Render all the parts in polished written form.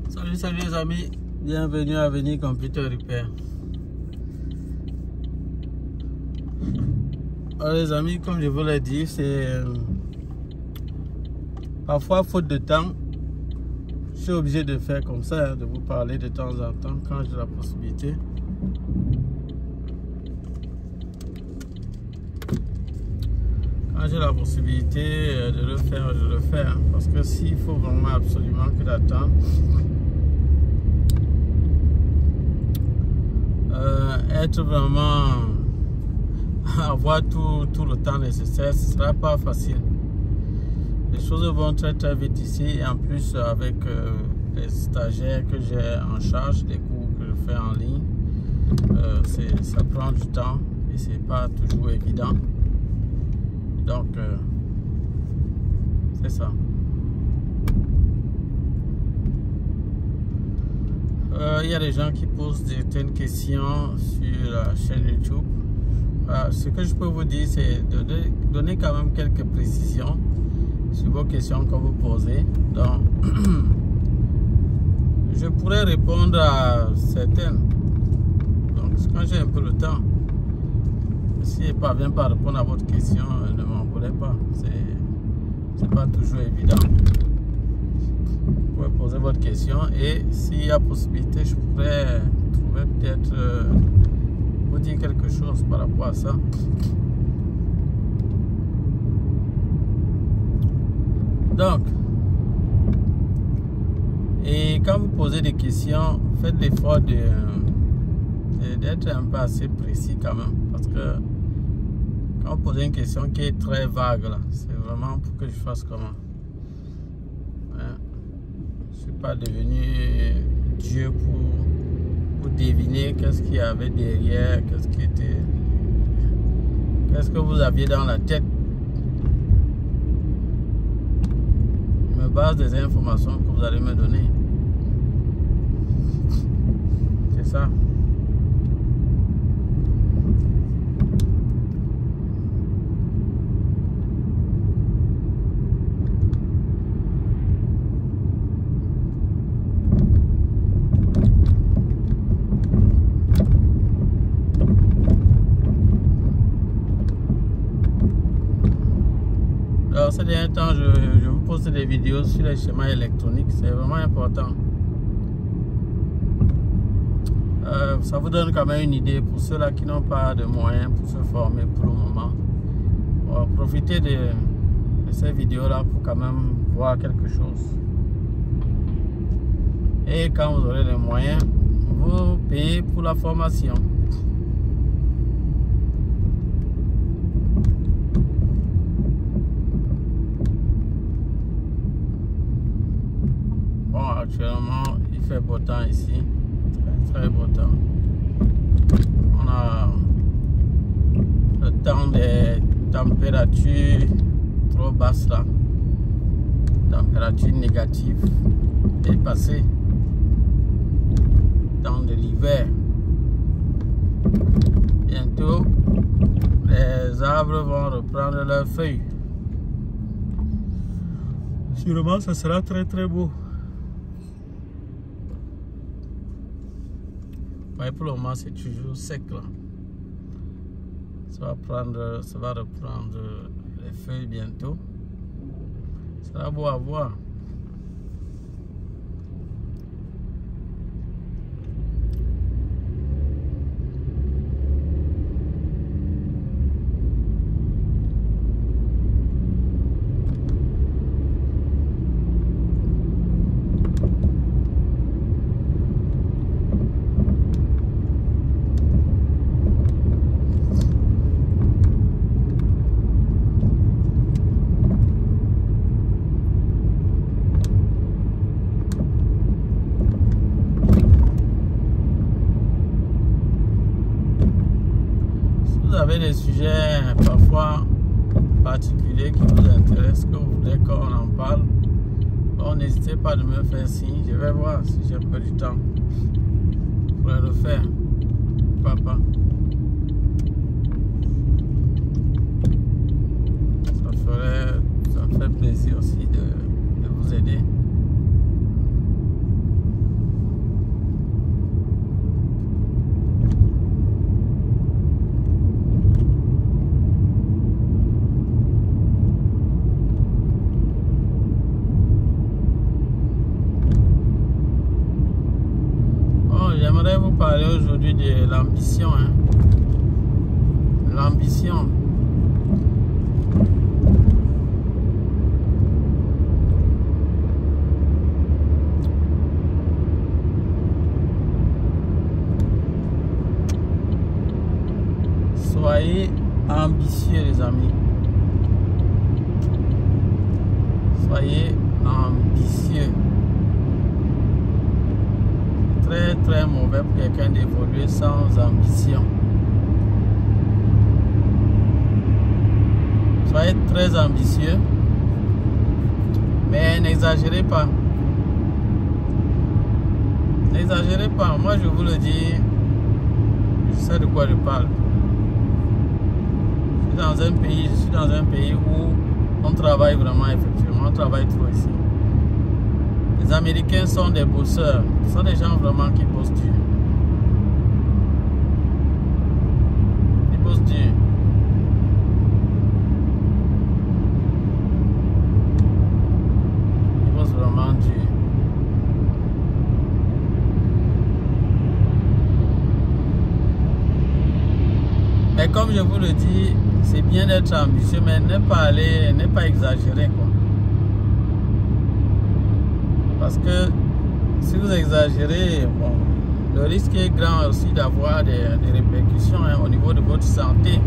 Salut les amis, bienvenue à Avenir Computer Repair. Alors les amis, comme je vous l'ai dit, c'est parfois faute de temps. Je suis obligé de faire comme ça, de vous parler de temps en temps quand j'ai la possibilité. Quand j'ai la possibilité de le faire, je le fais. Parce que s'il faut vraiment absolument que d'attendre, être vraiment, avoir tout le temps nécessaire, ce ne sera pas facile. Les choses vont très vite ici. Et en plus, avec les stagiaires que j'ai en charge, les cours que je fais en ligne, ça prend du temps et c'est pas toujours évident. Donc, c'est ça. Il y a des gens qui posent certaines questions sur la chaîne YouTube. Ce que je peux vous dire, c'est de donner quand même quelques précisions sur vos questions que vous posez. Donc, je pourrais répondre à certaines. Donc, quand j'ai un peu le temps. Si je ne parviens pas à répondre à votre question, ne m'en voulez pas. C'est pas toujours évident. Vous pouvez poser votre question et s'il y a possibilité, je pourrais trouver peut-être vous dire quelque chose par rapport à ça. Donc, et quand vous posez des questions, faites l'effort d'être un peu assez précis quand même, parce que quand vous posez une question qui est très vague là, c'est vraiment pour que je fasse comment. Je ne suis pas devenu Dieu pour deviner qu'est-ce qu'il y avait derrière, qu'est-ce que vous aviez dans la tête. Je me base des informations que vous allez me donner. C'est ça. Alors, ces derniers temps, je vous poste des vidéos sur les schémas électroniques. C'est vraiment important. Ça vous donne quand même une idée pour ceux-là qui n'ont pas de moyens pour se former pour le moment. Bon, profitez de ces vidéos-là pour quand même voir quelque chose. Et quand vous aurez les moyens, vous payez pour la formation. Actuellement, il fait beau temps ici, très beau temps. On a le temps des températures trop basses là, températures négatives dépassées, temps de l'hiver. Bientôt, les arbres vont reprendre leurs feuilles. Sûrement, ça sera très beau. Mais pour le moment, c'est toujours sec là. Ça va reprendre les feuilles bientôt. Ça sera beau à voir. Vous avez des sujets parfois particuliers qui vous intéressent, que vous voulez qu'on en parle, bon, n'hésitez pas de me faire signe. Je vais voir si j'ai un peu du temps pour le faire. Papa, ça me fait plaisir aussi de vous aider. j'aimerais vous parler aujourd'hui de l'ambition. Hein. L'ambition. Soyez ambitieux, les amis. Soyez ambitieux. Très très mauvais pour quelqu'un d'évoluer sans ambition. Soyez très ambitieux, mais n'exagérez pas. N'exagérez pas. Moi, je vous le dis, je sais de quoi je parle. Je suis dans un pays où on travaille vraiment effectivement, on travaille trop ici. Les Américains sont des bosseurs, ce sont des gens vraiment qui bossent dur. Ils bossent dur. Ils bossent vraiment dur. Mais comme je vous le dis, c'est bien d'être ambitieux, mais ne pas exagérer, quoi. Parce que si vous exagérez, bon, le risque est grand aussi d'avoir des répercussions au niveau de votre santé.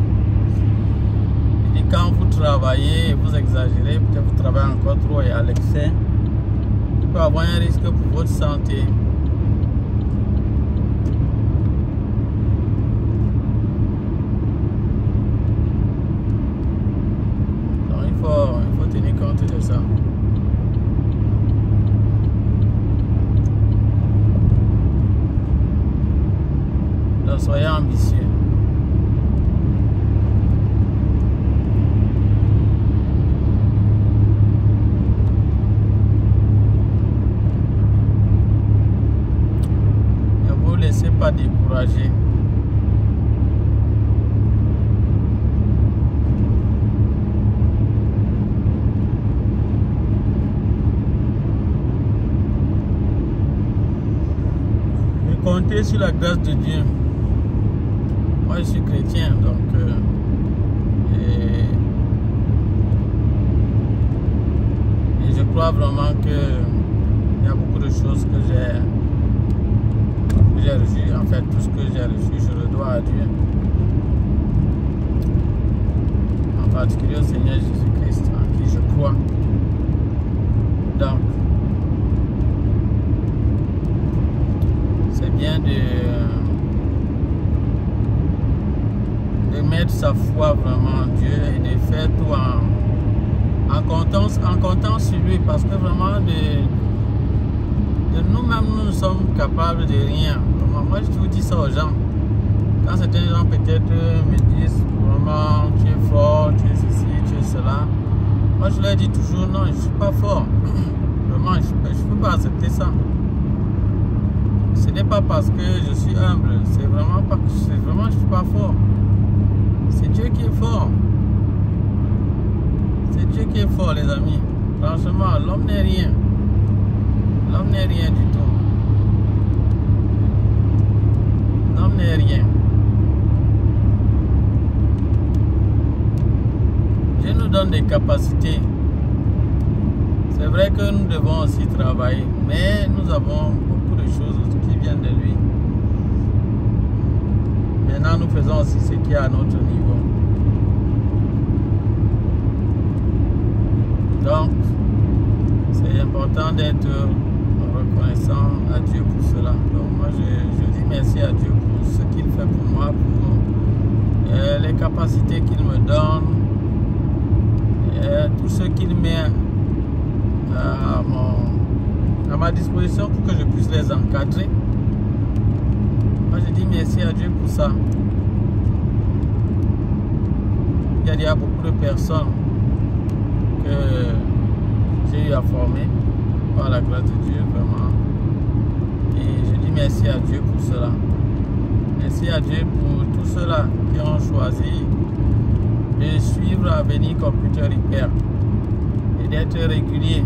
Et quand vous travaillez et vous exagérez, peut-être vous travaillez encore trop et à l'excès, il peut y avoir un risque pour votre santé. Il faut tenir compte de ça. Donc soyez ambitieux. Ne vous laissez pas décourager. Comptez sur la grâce de Dieu. Moi je suis chrétien, donc et je crois vraiment que il y a beaucoup de choses que j'ai reçues. En fait, tout ce que j'ai reçu, je le dois à Dieu. En particulier au Seigneur Jésus-Christ, en qui je crois. Donc c'est bien de mettre sa foi vraiment en Dieu et de faire tout en comptant sur lui, parce que vraiment de nous-mêmes nous ne sommes capables de rien. Vraiment, moi je vous dis ça aux gens. Quand certains gens peut-être me disent vraiment tu es fort, tu es ceci, tu es cela, moi je leur dis toujours non, je ne suis pas fort. Vraiment, je ne peux pas accepter ça. Ce n'est pas parce que je suis humble, c'est vraiment je ne suis pas fort. C'est Dieu qui est fort. C'est Dieu qui est fort, les amis. Franchement, l'homme n'est rien. L'homme n'est rien du tout. L'homme n'est rien. Dieu nous donne des capacités. C'est vrai que nous devons aussi travailler, mais nous avons beaucoup de choses qui viennent de lui. Maintenant, nous faisons aussi ce qui est à notre niveau. Donc, c'est important d'être reconnaissant à Dieu pour cela. Donc, moi, je dis merci à Dieu pour ce qu'il fait pour moi, pour les capacités qu'il me donne, et tout ce qu'il met à ma disposition pour que je puisse les encadrer. Moi, je dis merci à Dieu pour ça. Il y a beaucoup de personnes que j'ai eu à former par la grâce de Dieu, vraiment. Et je dis merci à Dieu pour cela. Merci à Dieu pour tous ceux-là qui ont choisi de suivre Avenir Computer Repair et d'être réguliers.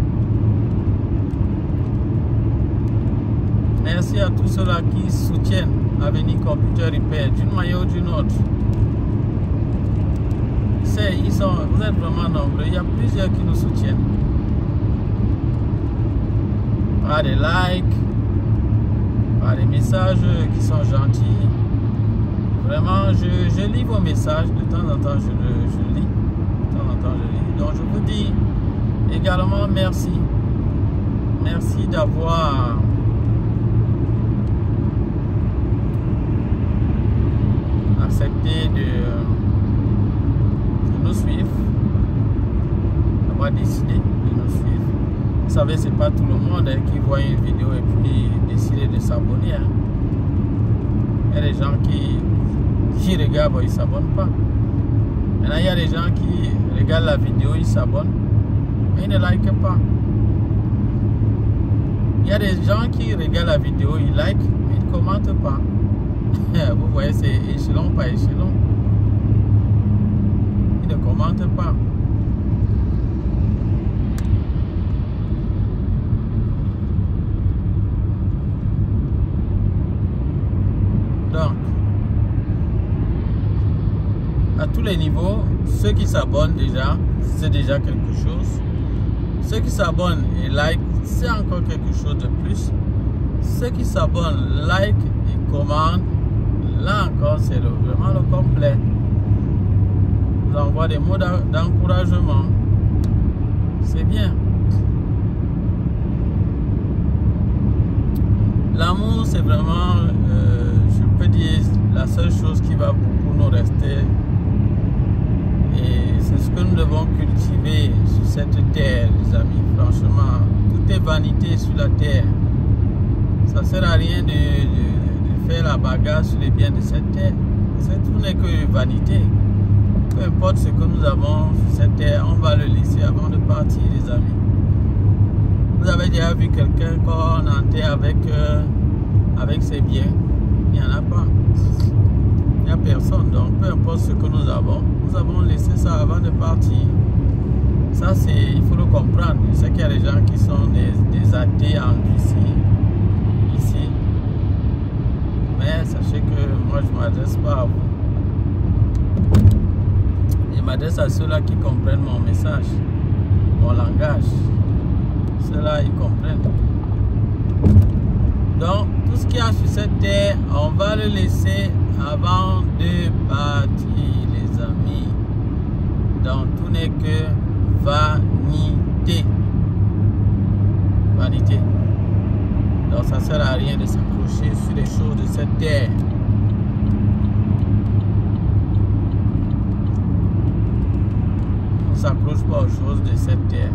Merci à tous ceux-là qui soutiennent Avenir Computer Repair d'une manière ou d'une autre. Vous êtes vraiment nombreux. Il y a plusieurs qui nous soutiennent. Par des likes, par des messages qui sont gentils. Vraiment, je lis vos messages. De temps en temps, je lis. De temps en temps, je lis. Donc, je vous dis également merci. Merci d'avoir accepté de nous suivre, d'avoir décidé de nous suivre. Vous savez, c'est pas tout le monde qui voit une vidéo et puis décide de s'abonner. Il y a des gens qui regardent, ils ne s'abonnent pas. Maintenant, il y a des gens qui regardent la vidéo, ils s'abonnent, mais ils ne likent pas. Il y a des gens qui regardent la vidéo, ils likent, mais ils ne commentent pas. Vous voyez, c'est échelon par échelon. Ils ne commentent pas. Donc, à tous les niveaux, ceux qui s'abonnent déjà, c'est déjà quelque chose. Ceux qui s'abonnent et like, c'est encore quelque chose de plus. Ceux qui s'abonnent, like et commentent, là encore, c'est vraiment le complet. Vous envoie des mots d'encouragement. C'est bien. L'amour, c'est vraiment, je peux dire, la seule chose qui va beaucoup nous rester. Et c'est ce que nous devons cultiver sur cette terre, les amis. Franchement, tout est vanité sur la terre. Ça ne sert à rien de faire la bagarre sur les biens de cette terre. Tout n'est que vanité. Peu importe ce que nous avons sur cette terre, on va le laisser avant de partir, les amis. Vous avez déjà vu quelqu'un qu'on enterre avec ses biens? Il n'y en a pas. Il n'y a personne. Donc, peu importe ce que nous avons laissé ça avant de partir. Ça, il faut le comprendre. Je sais qu'il y a des gens qui sont des athées en Russie, ici. Mais sachez que moi, je ne m'adresse pas à vous. Je m'adresse à ceux-là qui comprennent mon message, mon langage. Ceux-là, ils comprennent. Donc, tout ce qu'il y a sur cette terre, on va le laisser avant de partir, les amis. Donc, tout n'est que vanité. Vanité. Donc, ça ne sert à rien de s'accrocher sur les choses de cette terre. On ne s'accroche pas aux choses de cette terre.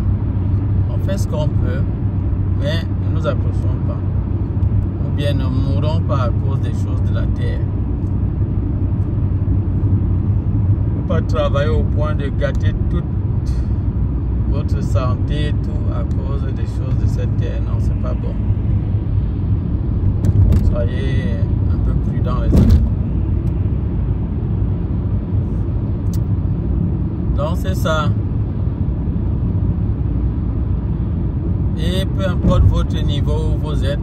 On fait ce qu'on peut, mais ne nous accrochons pas. Ou bien ne mourrons pas à cause des choses de la terre. Ne pas travailler au point de gâter toute votre santé, tout à cause des choses de cette terre. Non, c'est pas bon. Soyez un peu prudents, les amis. Donc c'est ça. Et peu importe votre niveau où vous êtes,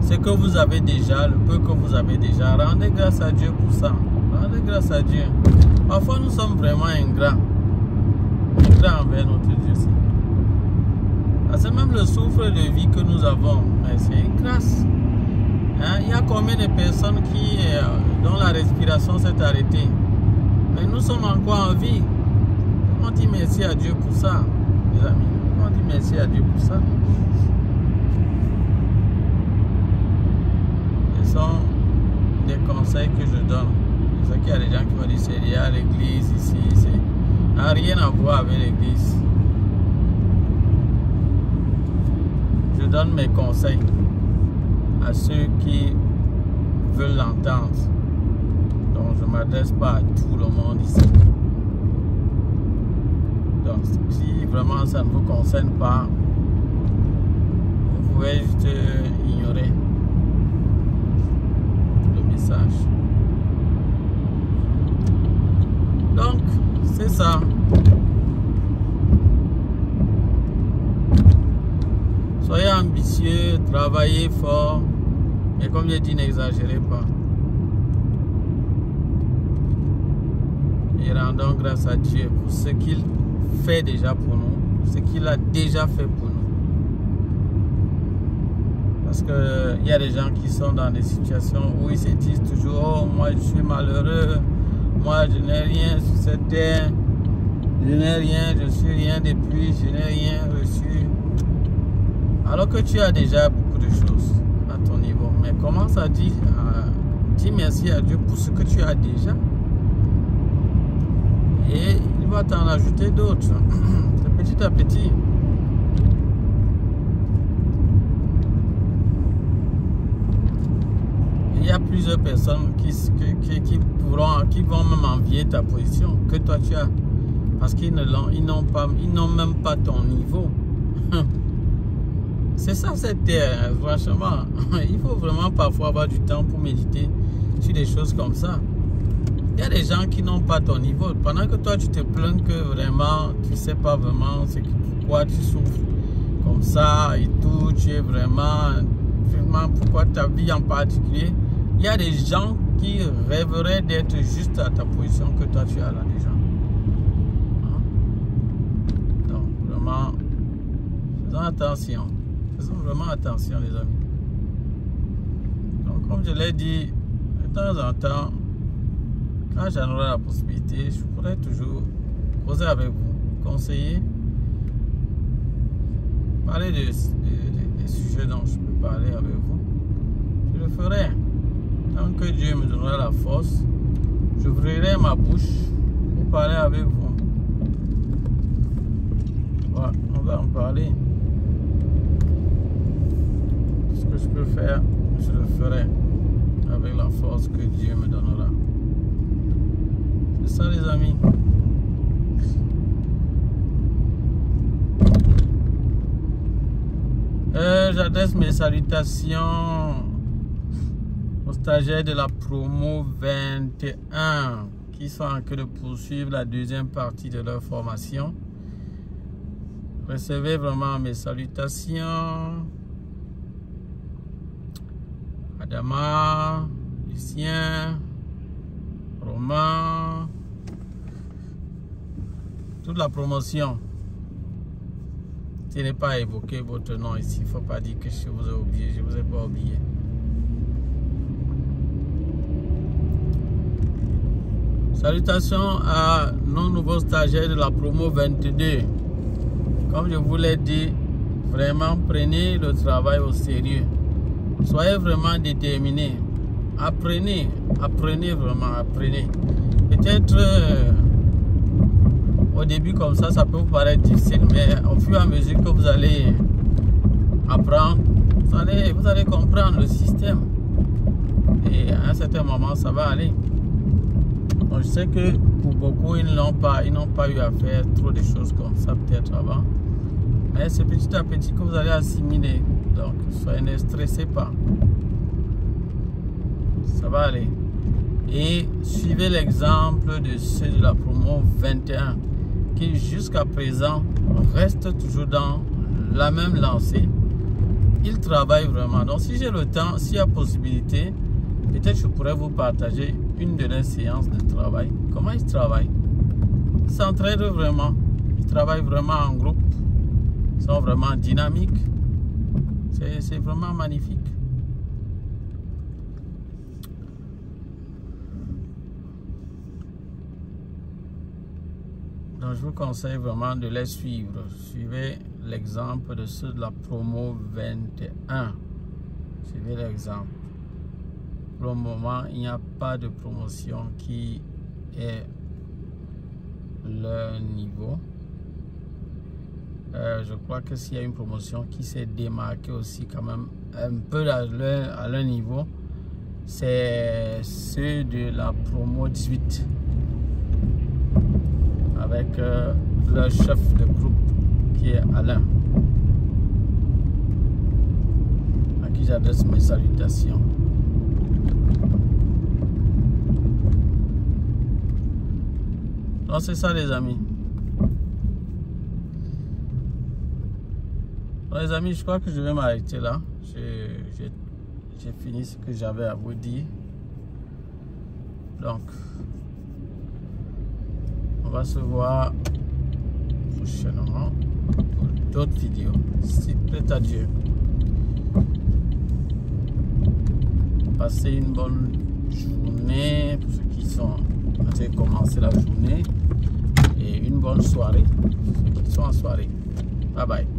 ce que vous avez déjà, le peu que vous avez déjà, rendez grâce à Dieu pour ça. Rendez grâce à Dieu. Parfois nous sommes vraiment ingrats. Ingrats envers notre Dieu. C'est même le souffle de vie que nous avons. Mais c'est une grâce. Hein? Il y a combien de personnes dont la respiration s'est arrêtée? Mais nous sommes encore en vie. On dit merci à Dieu pour ça, les amis. On dit merci à Dieu pour ça. Ce sont des conseils que je donne. Je sais qu'il y a des gens qui vont dire c'est lié à l'église ici. Ça n'a rien à voir avec l'église. Je donne mes conseils à ceux qui veulent l'entendre. Donc je ne m'adresse pas à tout le monde ici. Donc si vraiment ça ne vous concerne pas, vous pouvez juste ignorer le message. Donc c'est ça. Soyez ambitieux, travaillez fort, et comme j'ai dit, n'exagérez pas. Et rendons grâce à Dieu pour ce qu'il fait déjà pour nous, ce qu'il a déjà fait pour nous. Parce qu'il y a des gens qui sont dans des situations où ils se disent toujours: oh, moi je suis malheureux, moi je n'ai rien sur cette terre, je n'ai rien, je suis rien depuis, je n'ai rien reçu. Alors que tu as déjà beaucoup de choses à ton niveau. Mais commence à dire merci à Dieu pour ce que tu as déjà. Et il va t'en ajouter d'autres. Petit à petit. Il y a plusieurs personnes qui vont même envier ta position que toi tu as. Parce qu'ils n'ont même pas ton niveau. C'est ça cette terre, franchement. Il faut vraiment parfois avoir du temps pour méditer sur des choses comme ça. Il y a des gens qui n'ont pas ton niveau. Pendant que toi tu te plains que vraiment tu ne sais pas vraiment pourquoi tu souffres comme ça et tout, tu es vraiment pourquoi ta vie en particulier. Il y a des gens qui rêveraient d'être juste à ta position que toi tu as là déjà. Donc vraiment, faisons attention. Faisons vraiment attention les amis. Donc comme je l'ai dit, de temps en temps, quand j'en aurai la possibilité, je pourrai toujours causer avec vous, conseiller, parler des sujets dont je peux parler avec vous. Je le ferai. Tant que Dieu me donnera la force, j'ouvrirai ma bouche pour parler avec vous. Voilà, on va en parler. Ce que je peux faire, je le ferai avec la force que Dieu me donnera. C'est ça les amis. J'adresse mes salutations aux stagiaires de la promo 21 qui sont en train de poursuivre la deuxième partie de leur formation. Recevez vraiment mes salutations. Adama, Lucien, Romain, toute la promotion. Ce n'est pas évoqué votre nom ici. Il ne faut pas dire que je vous ai oublié. Je ne vous ai pas oublié. Salutations à nos nouveaux stagiaires de la promo 22. Comme je vous l'ai dit, vraiment prenez le travail au sérieux. Soyez vraiment déterminés. Apprenez, apprenez vraiment, apprenez. Peut-être au début comme ça peut vous paraître difficile, mais au fur et à mesure que vous allez apprendre, vous allez comprendre le système. Et à un certain moment, ça va aller. Donc, je sais que pour beaucoup, ils n'ont pas eu à faire trop de choses comme ça peut-être avant. Mais c'est petit à petit que vous allez assimiler. Donc, soyez ne stressez pas. Ça va aller. Et suivez l'exemple de ceux de la promo 21 qui jusqu'à présent restent toujours dans la même lancée. Ils travaillent vraiment. Donc, si j'ai le temps, s'il y a possibilité, peut-être je pourrais vous partager une de leurs séances de travail. Comment ils travaillent? Ils s'entraident vraiment. Ils travaillent vraiment en groupe. Ils sont vraiment dynamiques. C'est vraiment magnifique. Donc je vous conseille vraiment de les suivre. Suivez l'exemple de ceux de la promo 21. Suivez l'exemple. Pour le moment, il n'y a pas de promotion qui est leur niveau. Je crois que s'il y a une promotion qui s'est démarquée aussi quand même un peu à leur niveau, c'est ceux de la promo 18 avec leur chef de groupe qui est Alain, à qui j'adresse mes salutations. Donc c'est ça les amis. Bon, les amis, je crois que je vais m'arrêter là. J'ai fini ce que j'avais à vous dire. Donc, on va se voir prochainement pour d'autres vidéos. S'il plaît à Dieu. Passez une bonne journée pour ceux qui sont en train de commencer la journée. Et une bonne soirée pour ceux qui sont en soirée. Bye bye.